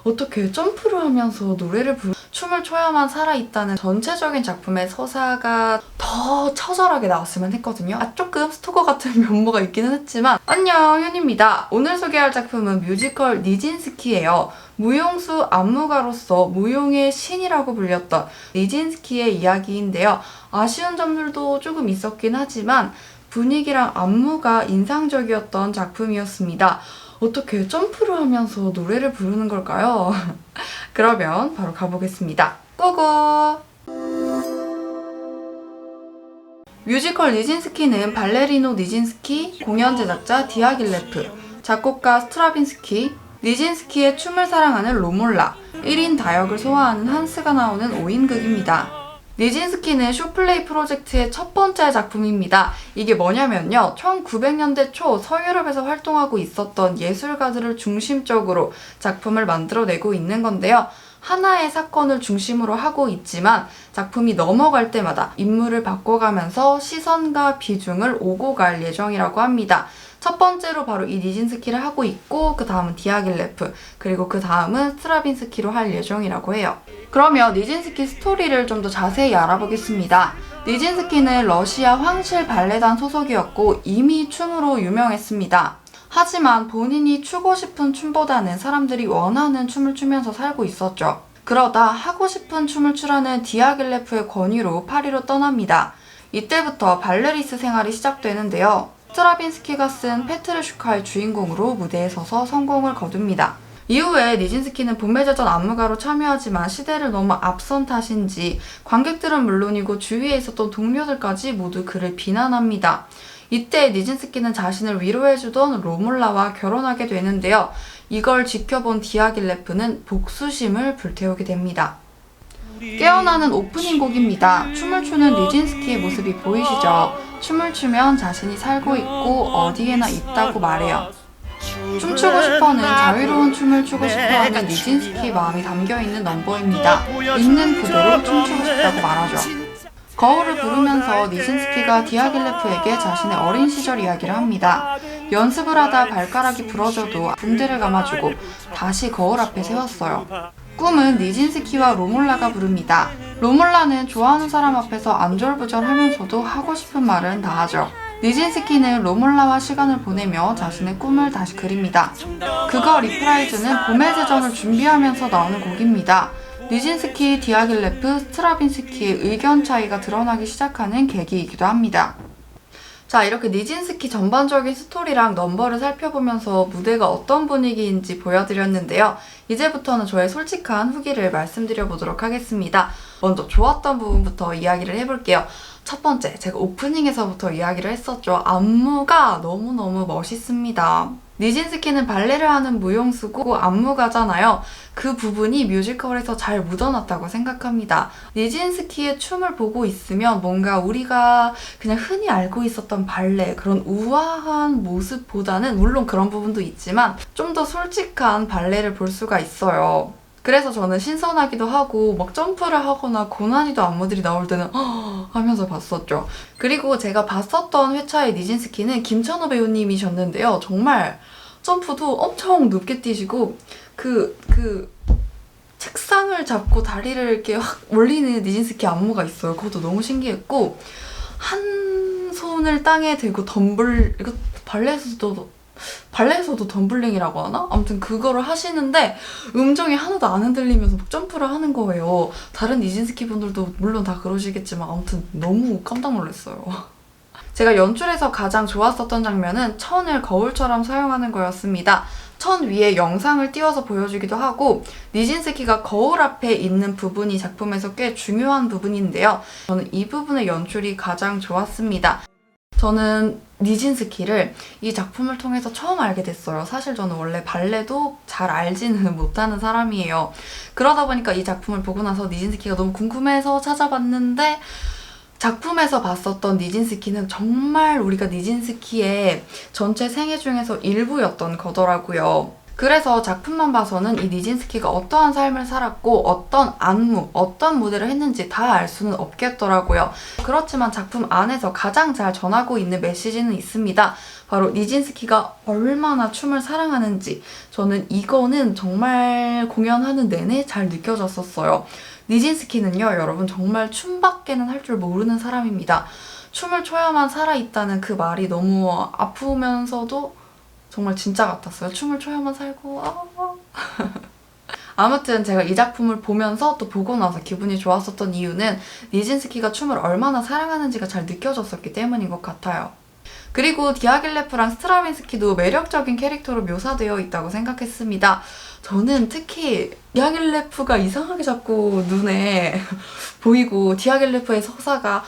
어떻게 점프를 하면서 노래를 춤을 춰야만 살아있다는 전체적인 작품의 서사가 더 처절하게 나왔으면 했거든요. 조금 스토커 같은 면모가 있기는 했지만 안녕, 현입니다. 오늘 소개할 작품은 뮤지컬 니진스키예요. 무용수 안무가로서 무용의 신이라고 불렸던 니진스키의 이야기인데요. 아쉬운 점들도 조금 있었긴 하지만 분위기랑 안무가 인상적이었던 작품이었습니다. 어떻게 점프를 하면서 노래를 부르는 걸까요? 그러면 바로 가보겠습니다. 고고! 뮤지컬 니진스키는 발레리노 니진스키, 공연 제작자 디아길레프, 작곡가 스트라빈스키, 니진스키의 춤을 사랑하는 로몰라, 1인 다역을 소화하는 한스가 나오는 5인극입니다. 니진스키는 쇼플레이 프로젝트의 첫 번째 작품입니다. 이게 뭐냐면요. 1900년대 초 서유럽에서 활동하고 있었던 예술가들을 중심적으로 작품을 만들어내고 있는 건데요. 하나의 사건을 중심으로 하고 있지만 작품이 넘어갈 때마다 인물을 바꿔가면서 시선과 비중을 오고 갈 예정이라고 합니다. 첫 번째로 바로 이 니진스키를 하고 있고 그 다음은 디아길레프 그리고 그 다음은 스트라빈스키로 할 예정이라고 해요. 그러면 니진스키 스토리를 좀 더 자세히 알아보겠습니다. 니진스키는 러시아 황실 발레단 소속이었고 이미 춤으로 유명했습니다. 하지만 본인이 추고 싶은 춤보다는 사람들이 원하는 춤을 추면서 살고 있었죠. 그러다 하고 싶은 춤을 추라는 디아길레프의 권유로 파리로 떠납니다. 이때부터 발레리스 생활이 시작되는데요. 스트라빈스키가 쓴 페트르슈카의 주인공으로 무대에 서서 성공을 거둡니다. 이후에 니진스키는 봄매제전 안무가로 참여하지만 시대를 너무 앞선 탓인지 관객들은 물론이고 주위에 있었던 동료들까지 모두 그를 비난합니다. 이때 니진스키는 자신을 위로해주던 로몰라와 결혼하게 되는데요. 이걸 지켜본 디아길레프는 복수심을 불태우게 됩니다. 깨어나는 오프닝 곡입니다. 춤을 추는 니진스키의 모습이 보이시죠? 춤을 추면 자신이 살고 있고 어디에나 있다고 말해요. 춤추고 싶어는 자유로운 춤을 추고 싶어하는 니진스키의 마음이 담겨있는 넘버입니다. 있는 그대로 춤추고 싶다고 말하죠. 거울을 부르면서 니진스키가 디아길레프에게 자신의 어린 시절 이야기를 합니다. 연습을 하다 발가락이 부러져도 붕대를 감아주고 다시 거울 앞에 세웠어요. 꿈은 니진스키와 로몰라가 부릅니다. 로몰라는 좋아하는 사람 앞에서 안절부절하면서도 하고 싶은 말은 다 하죠. 니진스키는 로몰라와 시간을 보내며 자신의 꿈을 다시 그립니다. 그거 리프라이즈는 봄의 제전을 준비하면서 나오는 곡입니다. 니진스키, 디아길레프, 스트라빈스키의 의견 차이가 드러나기 시작하는 계기이기도 합니다. 자, 이렇게 니진스키 전반적인 스토리랑 넘버를 살펴보면서 무대가 어떤 분위기인지 보여드렸는데요. 이제부터는 저의 솔직한 후기를 말씀드려보도록 하겠습니다. 먼저 좋았던 부분부터 이야기를 해볼게요. 첫 번째, 제가 오프닝에서부터 이야기를 했었죠. 안무가 너무너무 멋있습니다. 니진스키는 발레를 하는 무용수고 안무가잖아요. 그 부분이 뮤지컬에서 잘 묻어났다고 생각합니다. 니진스키의 춤을 보고 있으면 뭔가 우리가 그냥 흔히 알고 있었던 발레, 그런 우아한 모습보다는 물론 그런 부분도 있지만 좀 더 솔직한 발레를 볼 수가 있어요. 그래서 저는 신선하기도 하고 막 점프를 하거나 고난이도 안무들이 나올 때는 하면서 봤었죠. 그리고 제가 봤었던 회차의 니진스키는 김찬호 배우님이셨는데요. 정말 점프도 엄청 높게 뛰시고 그 책상을 잡고 다리를 이렇게 확 올리는 니진스키 안무가 있어요. 그것도 너무 신기했고 한 손을 땅에 대고 덤블, 이거 발레에서도 덤블링이라고 하나? 아무튼 그거를 하시는데 음정이 하나도 안 흔들리면서 막 점프를 하는 거예요. 다른 니진스키 분들도 물론 다 그러시겠지만 아무튼 너무 깜짝 놀랐어요. 제가 연출에서 가장 좋았었던 장면은 천을 거울처럼 사용하는 거였습니다. 천 위에 영상을 띄워서 보여주기도 하고 니진스키가 거울 앞에 있는 부분이 작품에서 꽤 중요한 부분인데요. 저는 이 부분의 연출이 가장 좋았습니다. 저는 니진스키를 이 작품을 통해서 처음 알게 됐어요. 사실 저는 원래 발레도 잘 알지는 못하는 사람이에요. 그러다 보니까 이 작품을 보고 나서 니진스키가 너무 궁금해서 찾아봤는데 작품에서 봤었던 니진스키는 정말 우리가 니진스키의 전체 생애 중에서 일부였던 거더라고요. 그래서 작품만 봐서는 이 니진스키가 어떠한 삶을 살았고 어떤 안무, 어떤 무대를 했는지 다 알 수는 없겠더라고요. 그렇지만 작품 안에서 가장 잘 전하고 있는 메시지는 있습니다. 바로 니진스키가 얼마나 춤을 사랑하는지. 저는 이거는 정말 공연하는 내내 잘 느껴졌었어요. 니진스키는요, 여러분 정말 춤밖에는 할 줄 모르는 사람입니다. 춤을 춰야만 살아있다는 그 말이 너무 아프면서도 정말 진짜 같았어요. 춤을 춰야만 살고 아무튼 제가 이 작품을 보면서 또 보고 나서 기분이 좋았었던 이유는 니진스키가 춤을 얼마나 사랑하는지가 잘 느껴졌었기 때문인 것 같아요. 그리고 디아길레프랑 스트라빈스키도 매력적인 캐릭터로 묘사되어 있다고 생각했습니다. 저는 특히 디아길레프가 이상하게 자꾸 눈에 보이고 디아길레프의 서사가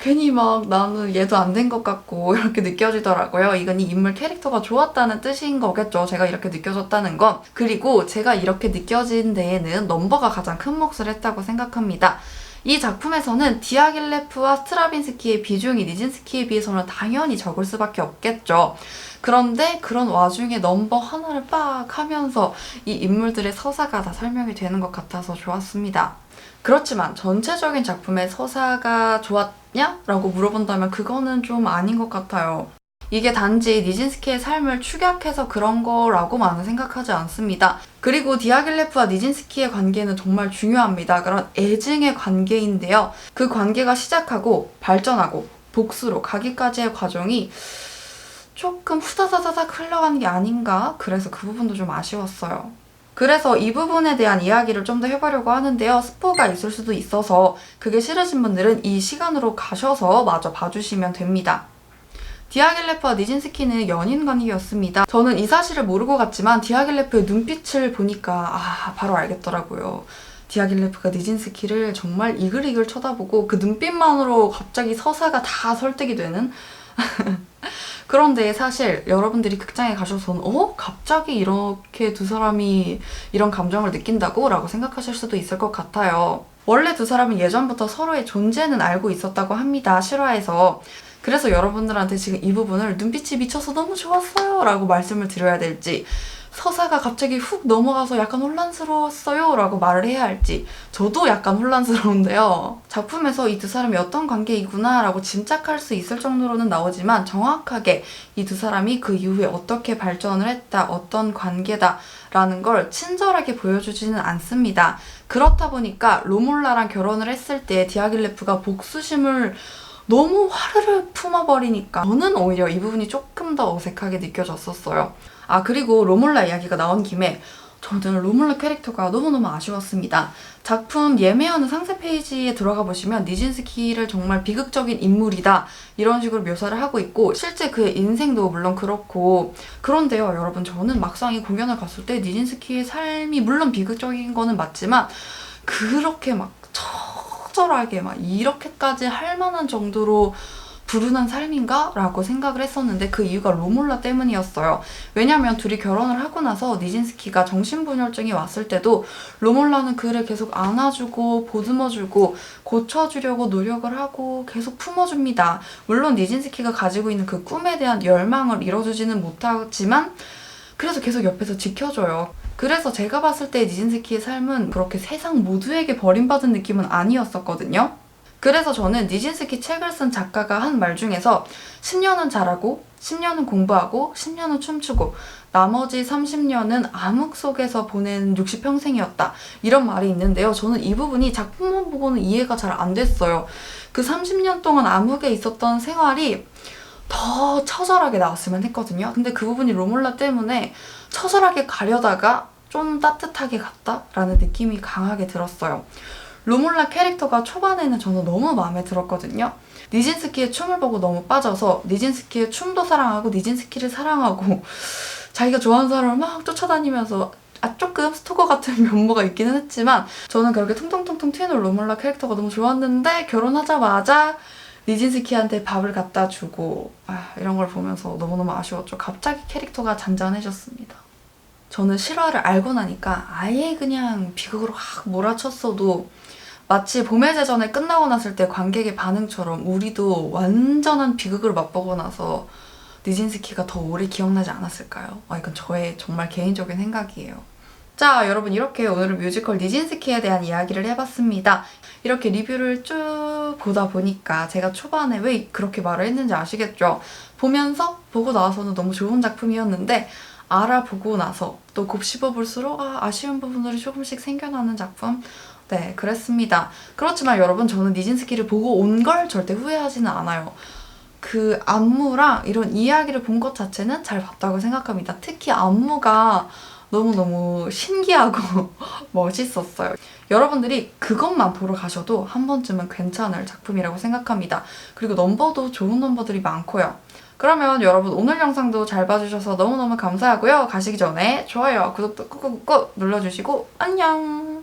괜히 막 나는 얘도 안 된 것 같고 이렇게 느껴지더라고요. 이건 이 인물 캐릭터가 좋았다는 뜻인 거겠죠. 제가 이렇게 느껴졌다는 건. 그리고 제가 이렇게 느껴진 데에는 넘버가 가장 큰 몫을 했다고 생각합니다. 이 작품에서는 디아길레프와 스트라빈스키의 비중이 니진스키에 비해서는 당연히 적을 수밖에 없겠죠. 그런데 그런 와중에 넘버 하나를 빡 하면서 이 인물들의 서사가 다 설명이 되는 것 같아서 좋았습니다. 그렇지만 전체적인 작품의 서사가 좋았냐? 라고 물어본다면 그거는 좀 아닌 것 같아요. 이게 단지 니진스키의 삶을 축약해서 그런 거라고만은 생각하지 않습니다. 그리고 디아길레프와 니진스키의 관계는 정말 중요합니다. 그런 애증의 관계인데요. 그 관계가 시작하고 발전하고 복수로 가기까지의 과정이 조금 후다다다닥 흘러가는 게 아닌가? 그래서 그 부분도 좀 아쉬웠어요. 그래서 이 부분에 대한 이야기를 좀 더 해보려고 하는데요. 스포가 있을 수도 있어서 그게 싫으신 분들은 이 시간으로 가셔서 마저 봐주시면 됩니다. 디아길레프와 니진스키는 연인 관계였습니다. 저는 이 사실을 모르고 갔지만 디아길레프의 눈빛을 보니까 바로 알겠더라고요. 디아길레프가 니진스키를 정말 이글이글 쳐다보고 그 눈빛만으로 갑자기 서사가 다 설득이 되는 그런데 사실 여러분들이 극장에 가셔서는 갑자기 이렇게 두 사람이 이런 감정을 느낀다고? 라고 생각하실 수도 있을 것 같아요. 원래 두 사람은 예전부터 서로의 존재는 알고 있었다고 합니다. 실화에서. 그래서 여러분들한테 지금 이 부분을 눈빛이 미쳐서 너무 좋았어요 라고 말씀을 드려야 될지, 서사가 갑자기 훅 넘어가서 약간 혼란스러웠어요 라고 말을 해야 할지 저도 약간 혼란스러운데요. 작품에서 이 두 사람이 어떤 관계이구나 라고 짐작할 수 있을 정도로는 나오지만 정확하게 이 두 사람이 그 이후에 어떻게 발전을 했다, 어떤 관계다 라는 걸 친절하게 보여주지는 않습니다. 그렇다 보니까 로몰라랑 결혼을 했을 때 디아길레프가 복수심을 너무 화르르 품어버리니까 저는 오히려 이 부분이 조금 더 어색하게 느껴졌었어요. 그리고 로몰라 이야기가 나온 김에 저는 로몰라 캐릭터가 너무너무 아쉬웠습니다. 작품 예매하는 상세 페이지에 들어가 보시면 니진스키를 정말 비극적인 인물이다 이런 식으로 묘사를 하고 있고 실제 그의 인생도 물론 그렇고, 그런데요 여러분, 저는 막상 이 공연을 갔을 때 니진스키의 삶이 물론 비극적인 거는 맞지만 그렇게 막 처절하게 막 이렇게까지 할 만한 정도로 불운한 삶인가? 라고 생각을 했었는데 그 이유가 로몰라 때문이었어요. 왜냐면 둘이 결혼을 하고 나서 니진스키가 정신분열증이 왔을 때도 로몰라는 그를 계속 안아주고 보듬어주고 고쳐주려고 노력을 하고 계속 품어줍니다. 물론 니진스키가 가지고 있는 그 꿈에 대한 열망을 이뤄주지는 못하지만 그래서 계속 옆에서 지켜줘요. 그래서 제가 봤을 때 니진스키의 삶은 그렇게 세상 모두에게 버림받은 느낌은 아니었었거든요. 그래서 저는 니진스키 책을 쓴 작가가 한 말 중에서 10년은 잘하고 10년은 공부하고 10년은 춤추고 나머지 30년은 암흑 속에서 보낸 60평생이었다 이런 말이 있는데요. 저는 이 부분이 작품만 보고는 이해가 잘 안 됐어요. 그 30년 동안 암흑에 있었던 생활이 더 처절하게 나왔으면 했거든요. 근데 그 부분이 로몰라 때문에 처절하게 가려다가 좀 따뜻하게 갔다라는 느낌이 강하게 들었어요. 로몰라 캐릭터가 초반에는 저는 너무 마음에 들었거든요. 니진스키의 춤을 보고 너무 빠져서 니진스키의 춤도 사랑하고 니진스키를 사랑하고 자기가 좋아하는 사람을 막 쫓아다니면서 조금 스토커 같은 면모가 있기는 했지만 저는 그렇게 퉁퉁퉁퉁 튀는 로몰라 캐릭터가 너무 좋았는데 결혼하자마자 니진스키한테 밥을 갖다 주고 이런 걸 보면서 너무너무 아쉬웠죠. 갑자기 캐릭터가 잔잔해졌습니다. 저는 실화를 알고 나니까 아예 그냥 비극으로 확 몰아쳤어도 마치 봄의 제전에 끝나고 났을 때 관객의 반응처럼 우리도 완전한 비극을 맛보고 나서 니진스키가 더 오래 기억나지 않았을까요? 이건 저의 정말 개인적인 생각이에요. 자, 여러분 이렇게 오늘은 뮤지컬 니진스키에 대한 이야기를 해봤습니다. 이렇게 리뷰를 쭉 보다 보니까 제가 초반에 왜 그렇게 말을 했는지 아시겠죠? 보면서 보고 나와서는 너무 좋은 작품이었는데 알아보고 나서 또 곱씹어볼수록 아쉬운 부분들이 조금씩 생겨나는 작품? 네, 그랬습니다. 그렇지만 여러분 저는 니진스키를 보고 온 걸 절대 후회하지는 않아요. 그 안무랑 이런 이야기를 본 것 자체는 잘 봤다고 생각합니다. 특히 안무가 너무너무 신기하고 멋있었어요. 여러분들이 그것만 보러 가셔도 한 번쯤은 괜찮을 작품이라고 생각합니다. 그리고 넘버도 좋은 넘버들이 많고요. 그러면 여러분 오늘 영상도 잘 봐주셔서 너무너무 감사하고요. 가시기 전에 좋아요, 구독도 꾹꾹꾹 눌러주시고 안녕!